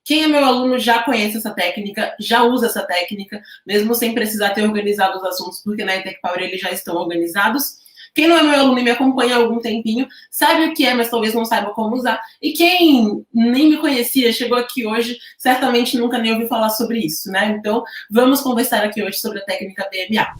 Quem é meu aluno já conhece essa técnica, já usa essa técnica, mesmo sem precisar ter organizado os assuntos, porque na ETEC Power eles já estão organizados. Quem não é meu aluno e me acompanha há algum tempinho, sabe o que é, mas talvez não saiba como usar. E quem nem me conhecia, chegou aqui hoje, certamente nunca nem ouviu falar sobre isso, né? Então, vamos conversar aqui hoje sobre a técnica BMA.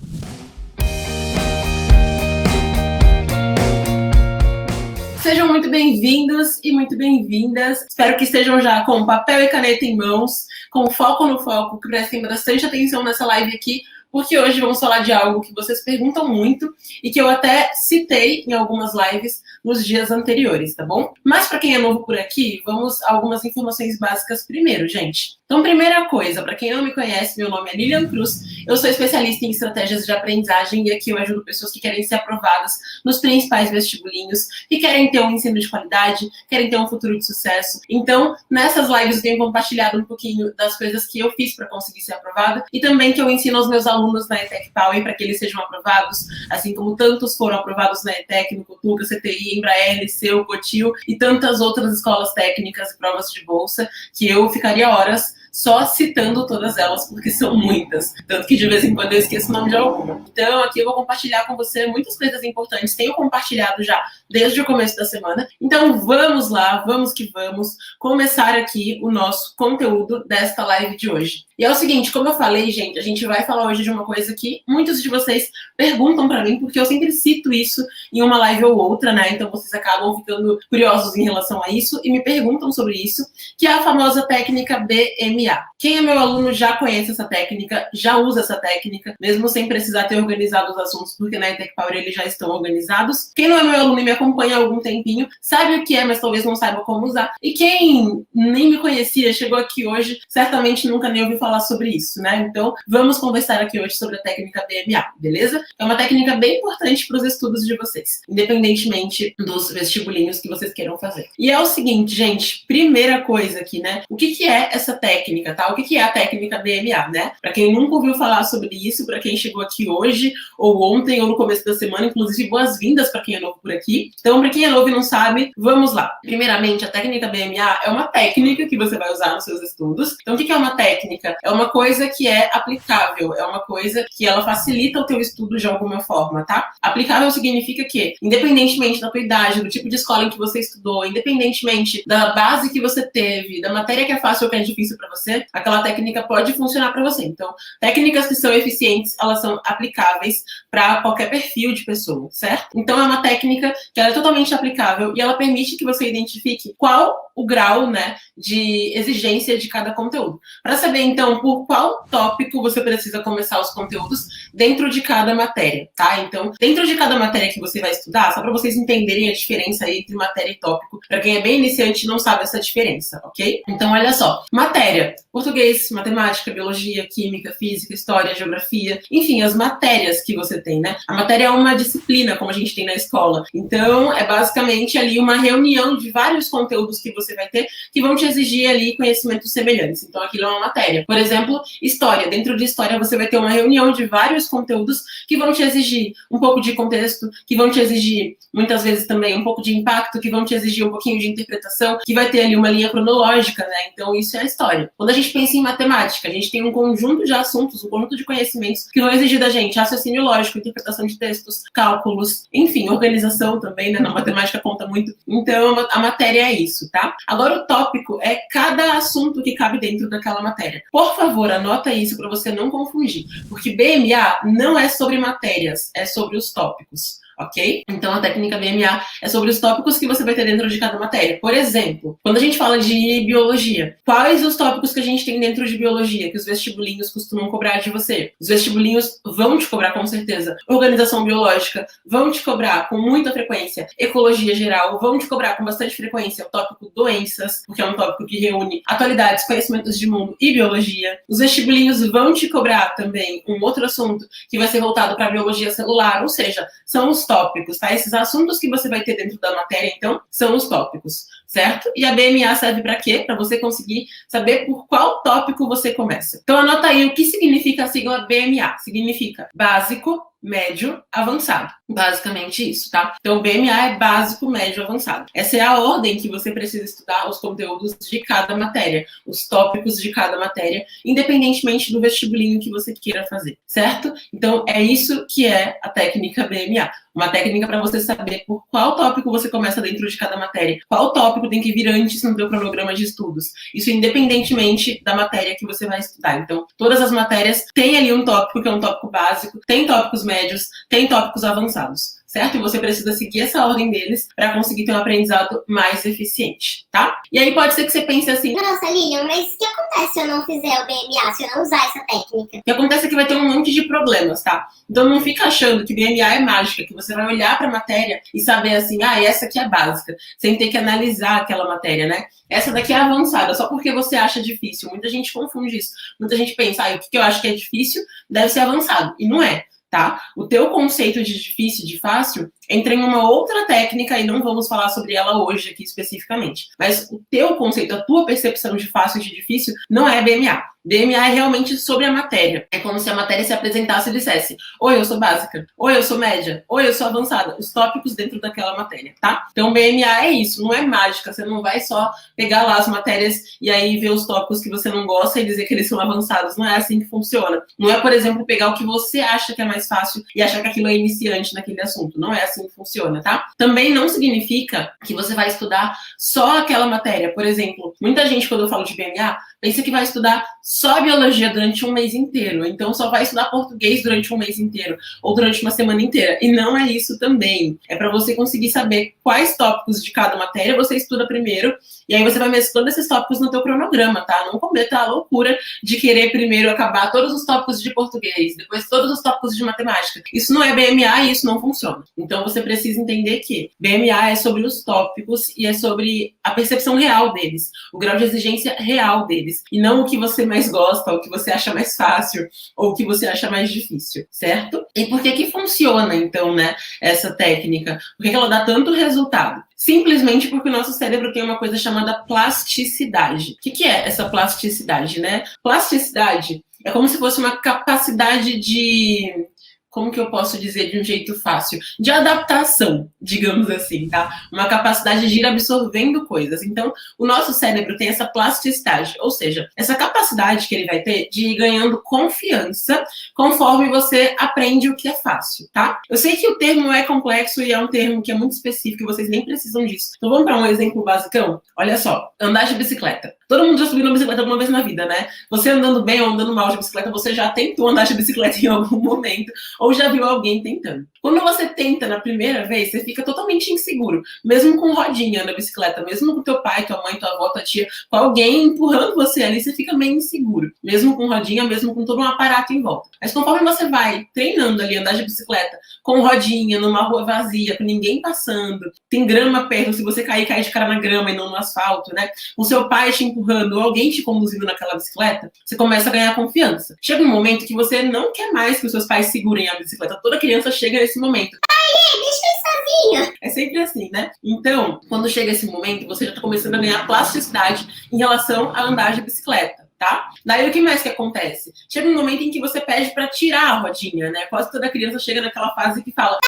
Sejam muito bem-vindos e muito bem-vindas. Espero que estejam já com papel e caneta em mãos, com foco no foco, que prestem bastante atenção nessa live aqui, porque hoje vamos falar de algo que vocês perguntam muito e que eu até citei em algumas lives nos dias anteriores, tá bom? Mas para quem é novo por aqui, vamos a algumas informações básicas primeiro, gente. Então, primeira coisa, para quem não me conhece, meu nome é Lilian Cruz, eu sou especialista em estratégias de aprendizagem e aqui eu ajudo pessoas que querem ser aprovadas nos principais vestibulinhos, que querem ter um ensino de qualidade, querem ter um futuro de sucesso. Então, nessas lives eu tenho compartilhado um pouquinho das coisas que eu fiz para conseguir ser aprovada e também que eu ensino aos meus alunos na ETEC Power para que eles sejam aprovados, assim como tantos foram aprovados na ETEC, no Cotuca, CTI, Embraer, Liceu, Cotil e tantas outras escolas técnicas e provas de bolsa, que eu ficaria horas só citando todas elas, porque são muitas. Tanto que de vez em quando eu esqueço o nome de alguma. Então, aqui eu vou compartilhar com você muitas coisas importantes. Tenho compartilhado já desde o começo da semana. Então, vamos lá, vamos que vamos começar aqui o nosso conteúdo desta live de hoje. E é o seguinte, como eu falei, gente, a gente vai falar hoje de uma coisa que muitos de vocês perguntam pra mim, porque eu sempre cito isso em uma live ou outra, né? Então, vocês acabam ficando curiosos em relação a isso e me perguntam sobre isso, que é a famosa técnica BMA. Quem é meu aluno já conhece essa técnica, já usa essa técnica, mesmo sem precisar ter organizado os assuntos, porque na ETEC Power eles já estão organizados. Quem não é meu aluno e me acompanha há algum tempinho, sabe o que é, mas talvez não saiba como usar. E quem nem me conhecia, chegou aqui hoje, certamente nunca nem ouviu falar sobre isso, né? Então, vamos conversar aqui hoje sobre a técnica BMA, beleza? É uma técnica bem importante para os estudos de vocês, independentemente dos vestibulinhos que vocês queiram fazer. E é o seguinte, gente, primeira coisa aqui, né? O que é essa técnica? Tá? O que é a técnica BMA, né? Para quem nunca ouviu falar sobre isso, para quem chegou aqui hoje, ou ontem, ou no começo da semana, inclusive, boas-vindas para quem é novo por aqui. Então, para quem é novo e não sabe, vamos lá. Primeiramente, a técnica BMA é uma técnica que você vai usar nos seus estudos. Então, o que é uma técnica? É uma coisa que é aplicável, é uma coisa que ela facilita o teu estudo de alguma forma, tá? Aplicável significa que, independentemente da tua idade, do tipo de escola em que você estudou, independentemente da base que você teve, da matéria que é fácil ou que é difícil para você, aquela técnica pode funcionar para você. Então, técnicas que são eficientes, elas são aplicáveis para qualquer perfil de pessoa, certo? Então, é uma técnica que ela é totalmente aplicável e ela permite que você identifique qual o grau, né, de exigência de cada conteúdo. Para saber, então, por qual tópico você precisa começar os conteúdos dentro de cada matéria, tá? Então, dentro de cada matéria que você vai estudar, só para vocês entenderem a diferença aí entre matéria e tópico, para quem é bem iniciante e não sabe essa diferença, ok? Então, olha só, matéria: português, matemática, biologia, química, física, história, geografia, enfim, as matérias que você tem, né? A matéria é uma disciplina, como a gente tem na escola. Então, é basicamente ali uma reunião de vários conteúdos que você vai ter que vão te exigir ali conhecimentos semelhantes. Então, aquilo é uma matéria. Por exemplo, história. Dentro de história, você vai ter uma reunião de vários conteúdos que vão te exigir um pouco de contexto, que vão te exigir, muitas vezes também, um pouco de impacto, que vão te exigir um pouquinho de interpretação, que vai ter ali uma linha cronológica, né? Então, isso é a história. Quando a gente pensa em matemática, a gente tem um conjunto de assuntos, um conjunto de conhecimentos que vão exigir da gente raciocínio lógico, interpretação de textos, cálculos, enfim, organização também, né? Na matemática conta muito. Então, a matéria é isso, tá? Agora, o tópico é cada assunto que cabe dentro daquela matéria. Por favor, anota isso para você não confundir, porque BMA não é sobre matérias, é sobre os tópicos. Ok? Então, a técnica BMA é sobre os tópicos que você vai ter dentro de cada matéria. Por exemplo, quando a gente fala de biologia, quais os tópicos que a gente tem dentro de biologia que os vestibulinhos costumam cobrar de você? Os vestibulinhos vão te cobrar com certeza. Organização biológica vão te cobrar com muita frequência. Ecologia geral vão te cobrar com bastante frequência o tópico doenças, porque é um tópico que reúne atualidades, conhecimentos de mundo e biologia. Os vestibulinhos vão te cobrar também um outro assunto que vai ser voltado para a biologia celular, ou seja, são os tópicos, tá? Esses assuntos que você vai ter dentro da matéria, então, são os tópicos. certo? E a BMA serve para quê? Para você conseguir saber por qual tópico você começa. Então anota aí o que significa a sigla BMA. Significa básico, médio, avançado. Basicamente isso, tá? Então, BMA é básico, médio, avançado. Essa é a ordem que você precisa estudar os conteúdos de cada matéria, os tópicos de cada matéria, independentemente do vestibulinho que você queira fazer, certo? Então, é isso que é a técnica BMA. Uma técnica para você saber por qual tópico você começa dentro de cada matéria, qual tópico tem que vir antes no seu cronograma de estudos. Isso independentemente da matéria que você vai estudar. Então, todas as matérias têm ali um tópico que é um tópico básico, tem tópicos médios, tem tópicos avançados, certo? E você precisa seguir essa ordem deles para conseguir ter um aprendizado mais eficiente, tá? E aí pode ser que você pense assim: nossa, Lilian, mas o que acontece se eu não fizer o BMA, se eu não usar essa técnica? O que acontece é que vai ter um monte de problemas, tá? Então não fica achando que BMA é mágica, que você vai olhar para a matéria e saber assim, essa aqui é básica, sem ter que analisar aquela matéria, né? Essa daqui é avançada, só porque você acha difícil. Muita gente confunde isso. Muita gente pensa, o que eu acho que é difícil deve ser avançado. E não é. Tá? O teu conceito de difícil e de fácil entra em uma outra técnica e não vamos falar sobre ela hoje aqui especificamente. Mas o teu conceito, a tua percepção de fácil e de difícil não é BMA. BMA é realmente sobre a matéria. É como se a matéria se apresentasse e dissesse: oi, eu sou básica, oi, eu sou média, oi, eu sou avançada. Os tópicos dentro daquela matéria, tá? Então, BMA é isso, não é mágica. Você não vai só pegar lá as matérias e aí ver os tópicos que você não gosta e dizer que eles são avançados. Não é assim que funciona. Não é, por exemplo, pegar o que você acha que é mais fácil e achar que aquilo é iniciante naquele assunto. Não é assim que funciona, tá? Também não significa que você vai estudar só aquela matéria. Por exemplo, muita gente, quando eu falo de BMA, pensa que vai estudar só biologia durante um mês inteiro, então só vai estudar português durante um mês inteiro, ou durante uma semana inteira. E não é isso também. É para você conseguir saber quais tópicos de cada matéria você estuda primeiro, e aí você vai mesclando esses tópicos no teu cronograma, tá? Não cometa a loucura de querer primeiro acabar todos os tópicos de português, depois todos os tópicos de matemática. Isso não é BMA e isso não funciona. Então você precisa entender que BMA é sobre os tópicos e é sobre a percepção real deles, o grau de exigência real deles, e não o que você mais gosta, o que você acha mais fácil, ou o que você acha mais difícil, certo? E por que que funciona, então, né, essa técnica? Por que que ela dá tanto resultado? Simplesmente porque o nosso cérebro tem uma coisa chamada plasticidade. O que que é essa plasticidade, né? Plasticidade é como se fosse uma capacidade de... Como que eu posso dizer de um jeito fácil? De adaptação, digamos assim, tá? Uma capacidade de ir absorvendo coisas. Então, o nosso cérebro tem essa plasticidade, ou seja, essa capacidade que ele vai ter de ir ganhando confiança conforme você aprende o que é fácil, tá? Eu sei que o termo é complexo e é um termo que é muito específico e vocês nem precisam disso. Então, vamos para um exemplo basicão? Olha só, andar de bicicleta. Todo mundo já subiu na bicicleta alguma vez na vida, né? Você andando bem ou andando mal de bicicleta, você já tentou andar de bicicleta em algum momento, ou já viu alguém tentando. Quando você tenta na primeira vez, você fica totalmente inseguro, mesmo com rodinha na bicicleta, mesmo com teu pai, tua mãe, tua avó, tua tia, com alguém empurrando você ali, você fica meio inseguro, mesmo com rodinha, mesmo com todo um aparato em volta. Mas conforme você vai treinando ali, andar de bicicleta, com rodinha, numa rua vazia, com ninguém passando, tem grama perto, se você cair, cai de cara na grama e não no asfalto, né? Com seu pai te empurrando, ou alguém te conduzindo naquela bicicleta, você começa a ganhar confiança. Chega um momento que você não quer mais que os seus pais segurem a bicicleta. Toda criança chega nesse momento. Ai, deixa eu ir sozinho. É sempre assim, né? Então, quando chega esse momento, você já tá começando a ganhar plasticidade em relação a andar de bicicleta, tá? Daí o que mais que acontece? Chega um momento em que você pede pra tirar a rodinha, né? Quase toda criança chega naquela fase que fala: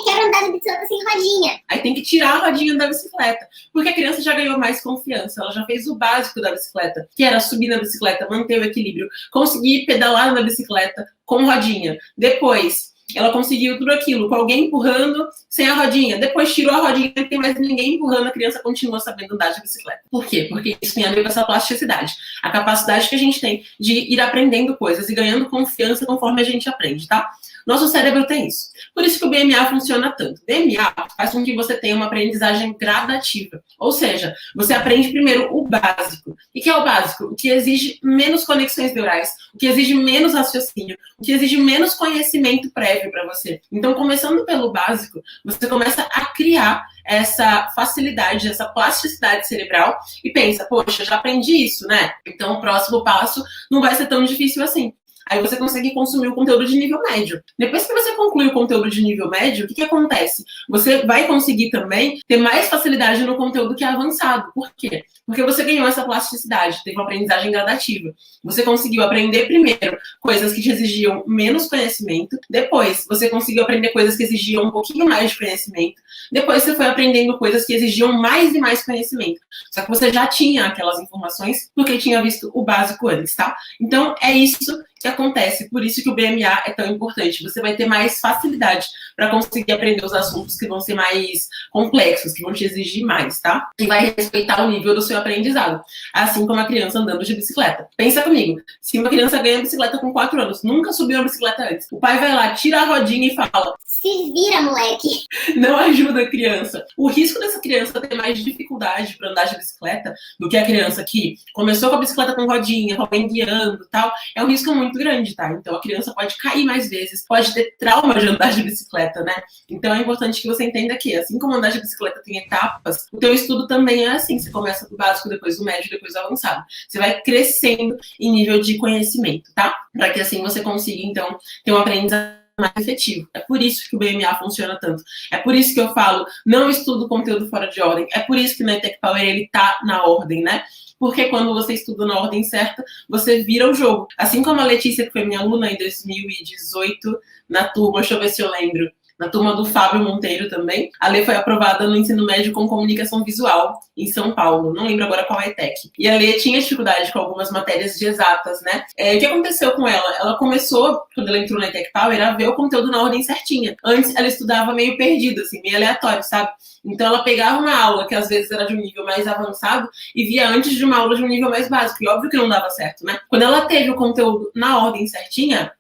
quero andar de bicicleta sem rodinha. Aí tem que tirar a rodinha da bicicleta, porque a criança já ganhou mais confiança, ela já fez o básico da bicicleta, que era subir na bicicleta, manter o equilíbrio, conseguir pedalar na bicicleta com rodinha. Depois, ela conseguiu tudo aquilo, com alguém empurrando, sem a rodinha. Depois tirou a rodinha, não tem mais ninguém empurrando, a criança continua sabendo andar de bicicleta. Por quê? Porque isso tem a ver com essa plasticidade. A capacidade que a gente tem de ir aprendendo coisas e ganhando confiança conforme a gente aprende, tá? Nosso cérebro tem isso. Por isso que o BMA funciona tanto. O BMA faz com que você tenha uma aprendizagem gradativa. Ou seja, você aprende primeiro o básico. E que é o básico? O que exige menos conexões neurais, o que exige menos raciocínio, o que exige menos conhecimento prévio para você. Então, começando pelo básico, você começa a criar essa facilidade, essa plasticidade cerebral e pensa, poxa, já aprendi isso, né? Então, o próximo passo não vai ser tão difícil assim. Aí você consegue consumir o conteúdo de nível médio. Depois que você conclui o conteúdo de nível médio, o que acontece? Você vai conseguir também ter mais facilidade no conteúdo que é avançado. Por quê? Porque você ganhou essa plasticidade, teve uma aprendizagem gradativa. Você conseguiu aprender primeiro coisas que te exigiam menos conhecimento, depois você conseguiu aprender coisas que exigiam um pouquinho mais de conhecimento, depois você foi aprendendo coisas que exigiam mais e mais conhecimento. Só que você já tinha aquelas informações porque tinha visto o básico antes, tá? Então é isso que acontece, por isso que o BMA é tão importante. Você vai ter mais facilidade para conseguir aprender os assuntos que vão ser mais complexos, que vão te exigir mais, tá? E vai respeitar o nível do seu aprendizado, assim como a criança andando de bicicleta. Pensa comigo, se uma criança ganha bicicleta com 4 anos, nunca subiu uma bicicleta antes, o pai vai lá, tira a rodinha e fala: se vira, moleque. Não ajuda a criança. O risco dessa criança ter mais dificuldade para andar de bicicleta do que a criança que começou com a bicicleta com rodinha, com alguém guiando e tal, é um risco muito grande, tá? Então a criança pode cair mais vezes, pode ter trauma de andar de bicicleta, né? Então é importante que você entenda que, assim como andar de bicicleta tem etapas, o teu estudo também é assim. Você começa do básico, depois do médio, depois do avançado. Você vai crescendo em nível de conhecimento, tá? Para que assim você consiga, então, ter um aprendizado mais efetivo. É por isso que o BMA funciona tanto. É por isso que eu falo, não estudo conteúdo fora de ordem. É por isso que no ETEC Power ele tá na ordem, né? Porque quando você estuda na ordem certa, você vira o jogo. Assim como a Letícia, que foi minha aluna em 2018, na turma, deixa eu ver se eu lembro, na turma do Fábio Monteiro também. A Lê foi aprovada no ensino médio com comunicação visual em São Paulo. Não lembro agora qual é a ETEC. E a Lê tinha dificuldade com algumas matérias de exatas, né? O que aconteceu com ela? Ela começou, quando ela entrou na ETEC Power, a ver o conteúdo na ordem certinha. Antes, ela estudava meio perdida, assim, meio aleatório, sabe? Então, ela pegava uma aula que às vezes era de um nível mais avançado e via antes de uma aula de um nível mais básico. E óbvio que não dava certo, né? Quando ela teve o conteúdo na ordem certinha,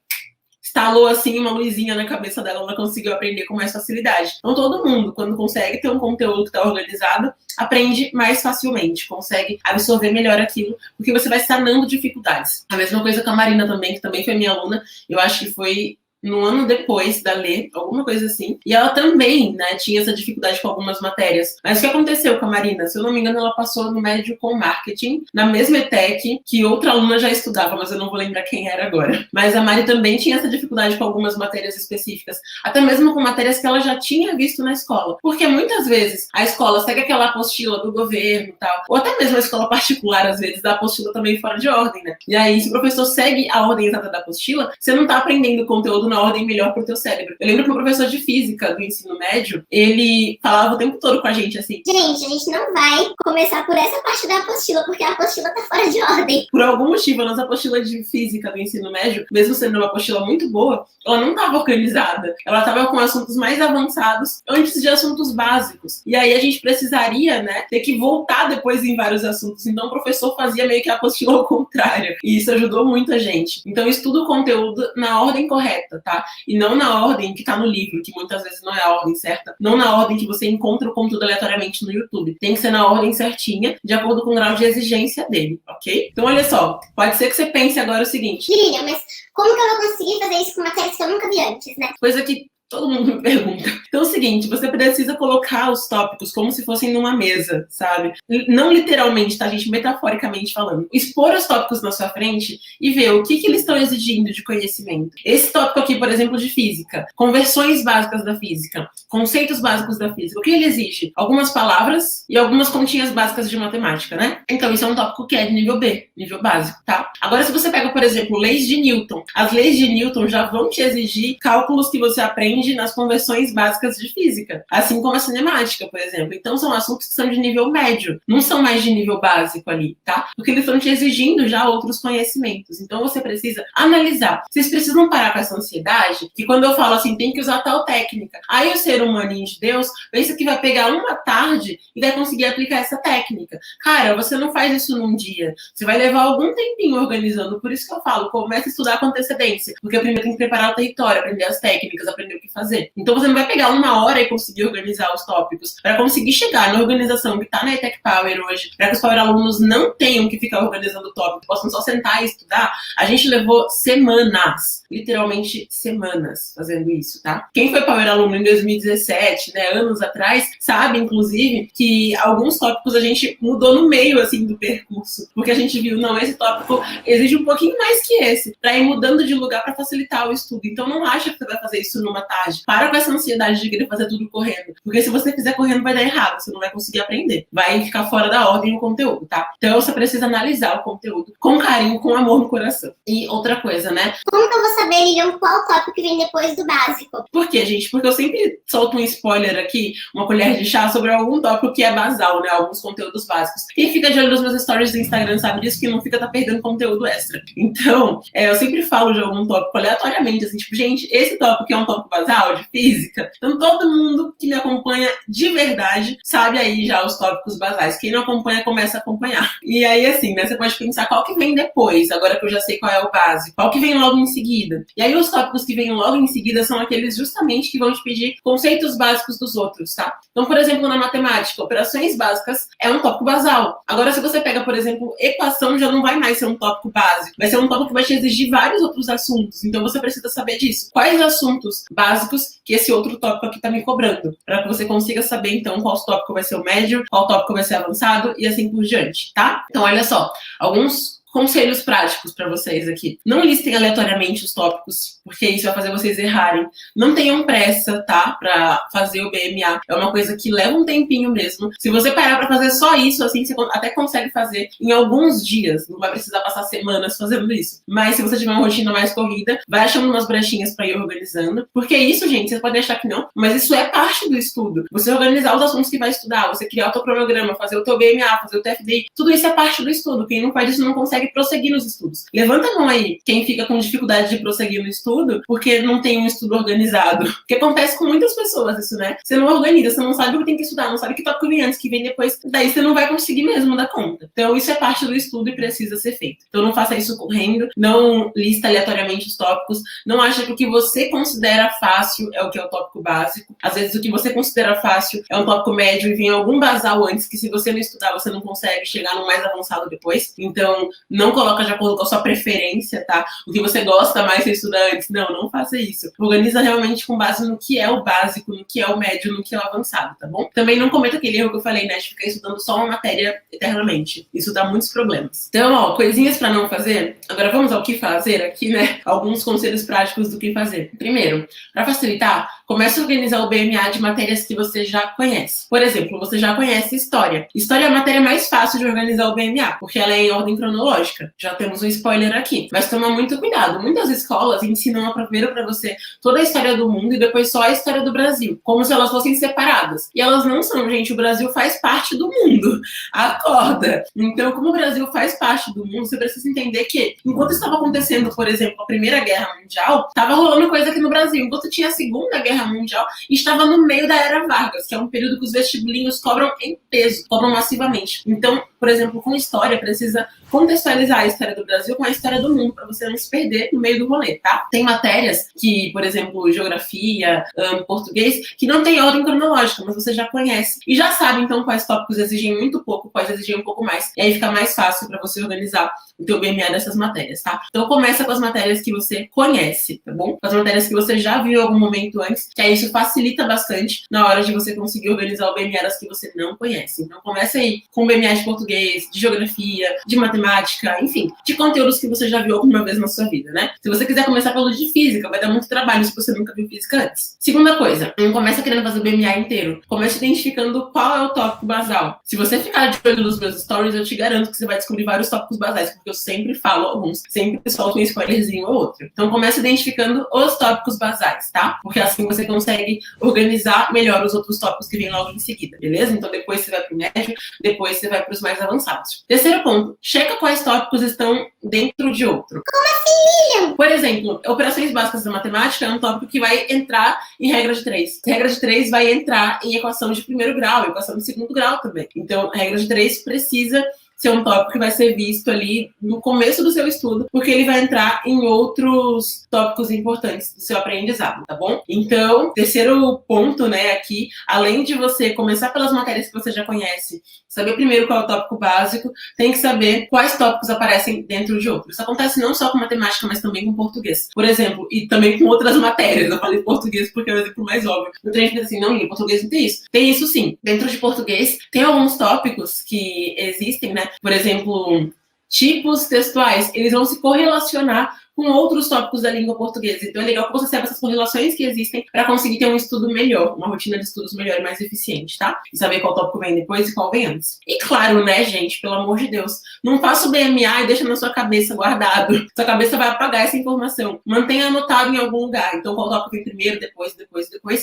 instalou assim uma luzinha na cabeça dela, ela conseguiu aprender com mais facilidade. Então todo mundo, quando consegue ter um conteúdo que está organizado, aprende mais facilmente, consegue absorver melhor aquilo, porque você vai sanando dificuldades. A mesma coisa com a Marina também, que também foi minha aluna, eu acho que foi no ano depois da Lê, alguma coisa assim. E ela também, né, tinha essa dificuldade com algumas matérias. Mas o que aconteceu com a Marina? Se eu não me engano, ela passou no médio com marketing, na mesma ETEC, que outra aluna já estudava, mas eu não vou lembrar quem era agora. Mas a Mari também tinha essa dificuldade com algumas matérias específicas, até mesmo com matérias que ela já tinha visto na escola. Porque muitas vezes a escola segue aquela apostila do governo e tal, ou até mesmo a escola particular, às vezes, dá apostila também fora de ordem, né? E aí, se o professor segue a ordem exata da apostila, você não tá aprendendo conteúdo na ordem melhor pro teu cérebro. Eu lembro que o professor de física do ensino médio, ele falava o tempo todo com a gente assim: gente, a gente não vai começar por essa parte da apostila, porque a apostila tá fora de ordem. Por algum motivo, a nossa apostila de física do ensino médio, mesmo sendo uma apostila muito boa, ela não estava organizada. Ela estava com assuntos mais avançados antes de assuntos básicos. E aí a gente precisaria, né, ter que voltar depois em vários assuntos. Então o professor fazia meio que a apostila ao contrário. E isso ajudou muito a gente. Então estuda o conteúdo na ordem correta, tá? E não na ordem que tá no livro, que muitas vezes não é a ordem certa. Não na ordem que você encontra o conteúdo aleatoriamente no YouTube. Tem que ser na ordem certinha, de acordo com o grau de exigência dele, ok? Então olha só, pode ser que você pense agora o seguinte: Lilia, mas como que eu vou conseguir fazer isso com matérias que eu nunca vi antes, né? Coisa que todo mundo me pergunta. Então é o seguinte, você precisa colocar os tópicos como se fossem numa mesa, sabe? Não literalmente, tá, gente? Metaforicamente falando. Expor os tópicos na sua frente e ver o que eles estão exigindo de conhecimento. Esse tópico aqui, por exemplo, de física. Conversões básicas da física. Conceitos básicos da física. O que ele exige? Algumas palavras e algumas continhas básicas de matemática, né? Então isso é um tópico que é de nível B, nível básico, tá? Agora, se você pega, por exemplo, leis de Newton. As leis de Newton já vão te exigir cálculos que você aprende nas conversões básicas de física, assim como a cinemática, por exemplo. Então são assuntos que são de nível médio, não são mais de nível básico ali, tá? Porque eles estão te exigindo já outros conhecimentos. Então você precisa analisar. Vocês precisam parar com essa ansiedade, que quando eu falo assim, tem que usar tal técnica, aí o ser humaninho de Deus pensa que vai pegar uma tarde e vai conseguir aplicar essa técnica. Cara, você não faz isso num dia. Você vai levar algum tempinho organizando. Por isso que eu falo, comece a estudar com antecedência, porque primeiro tem que preparar o território, aprender as técnicas, aprender o que fazer. Então você não vai pegar uma hora e conseguir organizar os tópicos. Para conseguir chegar na organização que está na ETEC Power hoje, para que os Power alunos não tenham que ficar organizando o tópico, possam só sentar e estudar, a gente levou semanas, literalmente semanas fazendo isso, tá? Quem foi Power aluno em 2017, né, anos atrás, sabe, inclusive, que alguns tópicos a gente mudou no meio, assim, do percurso, porque a gente viu, não, esse tópico exige um pouquinho mais que esse, para ir mudando de lugar para facilitar o estudo. Então não acha que você vai fazer isso numa tarde. Para com essa ansiedade de querer fazer tudo correndo, porque se você fizer correndo vai dar errado, você não vai conseguir aprender, vai ficar fora da ordem o conteúdo, tá? Então você precisa analisar o conteúdo com carinho, com amor no coração. E outra coisa, né? Como que eu vou saber, Lilian, qual tópico que vem depois do básico? Por quê, gente? Porque eu sempre solto um spoiler aqui, uma colher de chá sobre algum tópico que é basal, né? Alguns conteúdos básicos. Quem fica de olho nos meus stories do Instagram sabe disso, que não fica tá perdendo conteúdo extra. Então, eu sempre falo de algum tópico aleatoriamente, assim, tipo, gente, esse tópico é um tópico basal de física. Então todo mundo que me acompanha de verdade sabe aí já os tópicos basais. Quem não acompanha, começa a acompanhar. E aí, assim, né? Você pode pensar qual que vem depois, agora que eu já sei qual é o básico. Qual que vem logo em seguida. E aí os tópicos que vêm logo em seguida são aqueles justamente que vão te pedir conceitos básicos dos outros, tá? Então, por exemplo, na matemática, operações básicas é um tópico basal. Agora, se você pega, por exemplo, equação, já não vai mais ser um tópico básico. Vai ser um tópico que vai te exigir vários outros assuntos. Então, você precisa saber disso. Quais assuntos básicos que esse outro tópico aqui tá me cobrando? Para que você consiga saber, então, qual tópico vai ser o médio, qual tópico vai ser avançado e assim por diante, tá? Então, olha só. Alguns conselhos práticos para vocês aqui. Não listem aleatoriamente os tópicos, porque isso vai fazer vocês errarem. Não tenham pressa, tá? Para fazer o BMA. É uma coisa que leva um tempinho mesmo. Se você parar para fazer só isso, assim, você até consegue fazer em alguns dias. Não vai precisar passar semanas fazendo isso. Mas se você tiver uma rotina mais corrida, vai achando umas brechinhas para ir organizando. Porque isso, gente, vocês podem achar que não, mas isso é parte do estudo. Você organizar os assuntos que vai estudar, você criar o teu cronograma, fazer o teu BMA, fazer o TFDI, tudo isso é parte do estudo. Quem não faz isso não consegue prosseguir nos estudos. Levanta a mão aí, quem fica com dificuldade de prosseguir no estudo, porque não tem um estudo organizado. Porque acontece com muitas pessoas isso, né? Você não organiza, você não sabe o que tem que estudar, não sabe que tópico vem antes, que vem depois, daí você não vai conseguir mesmo dar conta. Então isso é parte do estudo e precisa ser feito. Então não faça isso correndo, não lista aleatoriamente os tópicos, não acha que o que você considera fácil é o que é o tópico básico. Às vezes o que você considera fácil é um tópico médio e vem algum basal antes, que se você não estudar, você não consegue chegar no mais avançado depois. Então não coloca de acordo com a sua preferência, tá? O que você gosta mais de estudar antes. Não faça isso. Organiza realmente com base no que é o básico, no que é o médio, no que é o avançado, tá bom? Também não cometa aquele erro que eu falei, né? De ficar estudando só uma matéria eternamente. Isso dá muitos problemas. Então, ó, coisinhas pra não fazer. Agora vamos ao que fazer aqui, né? Alguns conselhos práticos do que fazer. Primeiro, pra facilitar, comece a organizar o BMA de matérias que você já conhece. Por exemplo, você já conhece História. História é a matéria mais fácil de organizar o BMA, porque ela é em ordem cronológica. Já temos um spoiler aqui. Mas toma muito cuidado. Muitas escolas ensinam primeiro para você toda a história do mundo e depois só a história do Brasil, como se elas fossem separadas. E elas não são, gente. O Brasil faz parte do mundo. Acorda! Então, como o Brasil faz parte do mundo, você precisa entender que, enquanto estava acontecendo, por exemplo, a Primeira Guerra Mundial, estava rolando coisa aqui no Brasil. Enquanto tinha a Segunda Guerra Mundial, estava no meio da Era Vargas, que é um período que os vestibulinhos cobram em peso, cobram massivamente. Então, por exemplo, com história, precisa contextualizar a história do Brasil com a história do mundo, para você não se perder no meio do rolê, tá? Tem matérias que, por exemplo, geografia, português, que não tem ordem cronológica, mas você já conhece. E já sabe, então, quais tópicos exigem muito pouco, quais exigem um pouco mais. E aí fica mais fácil para você organizar o teu BMA dessas matérias, tá? Então começa com as matérias que você conhece, tá bom? Com as matérias que você já viu em algum momento antes, que aí isso facilita bastante na hora de você conseguir organizar o BMA das que você não conhece. Então começa aí com o BMA de português, de geografia, de matemática, enfim, de conteúdos que você já viu alguma vez na sua vida, né? Se você quiser começar pelo de física, vai dar muito trabalho se você nunca viu física antes. Segunda coisa, não começa querendo fazer o BMA inteiro. Começa identificando qual é o tópico basal. Se você ficar de olho nos meus stories, eu te garanto que você vai descobrir vários tópicos basais, porque eu sempre falo alguns, sempre solto um spoilerzinho ou outro. Então começa identificando os tópicos basais, tá? Porque assim você consegue organizar melhor os outros tópicos que vêm logo em seguida, beleza? Então depois você vai pro médio, depois você vai pros mais avançados. Terceiro ponto, checa quais tópicos estão dentro de outro. Como assim, Lilian? Por exemplo, operações básicas da matemática é um tópico que vai entrar em regra de 3. Regra de 3 vai entrar em equação de primeiro grau, equação de segundo grau também. Então, a regra de 3 precisa ser um tópico que vai ser visto ali no começo do seu estudo, porque ele vai entrar em outros tópicos importantes do seu aprendizado, tá bom? Então, terceiro ponto, né, aqui, além de você começar pelas matérias que você já conhece, saber primeiro qual é o tópico básico, tem que saber quais tópicos aparecem dentro de outros. Isso acontece não só com matemática, mas também com português. Por exemplo, e também com outras matérias. Eu falei português porque é o exemplo mais óbvio. Muita gente pensa assim, não, em português não tem isso. Tem isso sim. Dentro de português, tem alguns tópicos que existem, né? Por exemplo, tipos textuais. Eles vão se correlacionar com outros tópicos da língua portuguesa. Então é legal que você saiba essas correlações que existem para conseguir ter um estudo melhor, uma rotina de estudos melhor e mais eficiente, tá? E saber qual tópico vem depois e qual vem antes. E claro, né, gente, pelo amor de Deus, não faça o BMA e deixa na sua cabeça guardado. Sua cabeça vai apagar essa informação. Mantenha anotado em algum lugar. Então qual tópico vem primeiro, depois,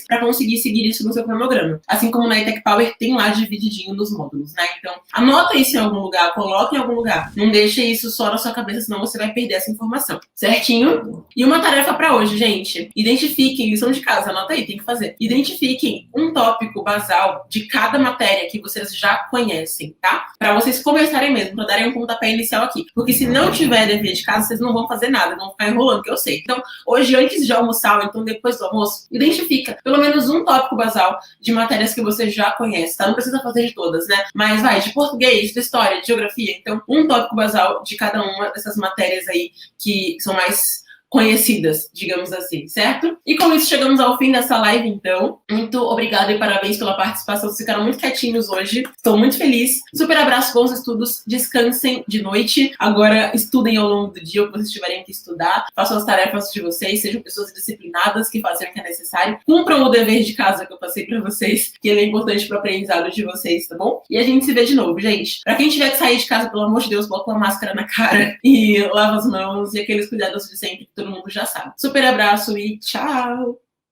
para conseguir seguir isso no seu cronograma. Assim como na ETEC Power tem lá divididinho nos módulos, né? Então anota isso em algum lugar, coloque em algum lugar. Não deixe isso só na sua cabeça, senão você vai perder essa informação. Certinho? E uma tarefa para hoje, gente. Identifiquem, lição de casa, anota aí, tem que fazer. Identifiquem um tópico basal de cada matéria que vocês já conhecem, tá? Para vocês começarem mesmo, para darem um pontapé inicial aqui. Porque se não tiver dever de casa, vocês não vão fazer nada, vão ficar enrolando, que eu sei. Então, hoje, antes de almoçar, ou então depois do almoço, identifica pelo menos um tópico basal de matérias que você já conhece, tá? Não precisa fazer de todas, né? Mas vai, de português, de história, de geografia. Então, um tópico basal de cada uma dessas matérias aí que são mais conhecidas, digamos assim, certo? E com isso chegamos ao fim dessa live, então. Muito obrigada e parabéns pela participação. Vocês ficaram muito quietinhos hoje. Estou muito feliz. Super abraço, bons estudos. Descansem de noite. Agora estudem ao longo do dia o que vocês tiverem que estudar. Façam as tarefas de vocês. Sejam pessoas disciplinadas que fazem o que é necessário. Cumpram o dever de casa que eu passei para vocês, que ele é importante para o aprendizado de vocês, tá bom? E a gente se vê de novo, gente. Para quem tiver que sair de casa, pelo amor de Deus, bota uma máscara na cara e lava as mãos e aqueles cuidados de sempre que todo mundo já sabe. Super abraço e tchau!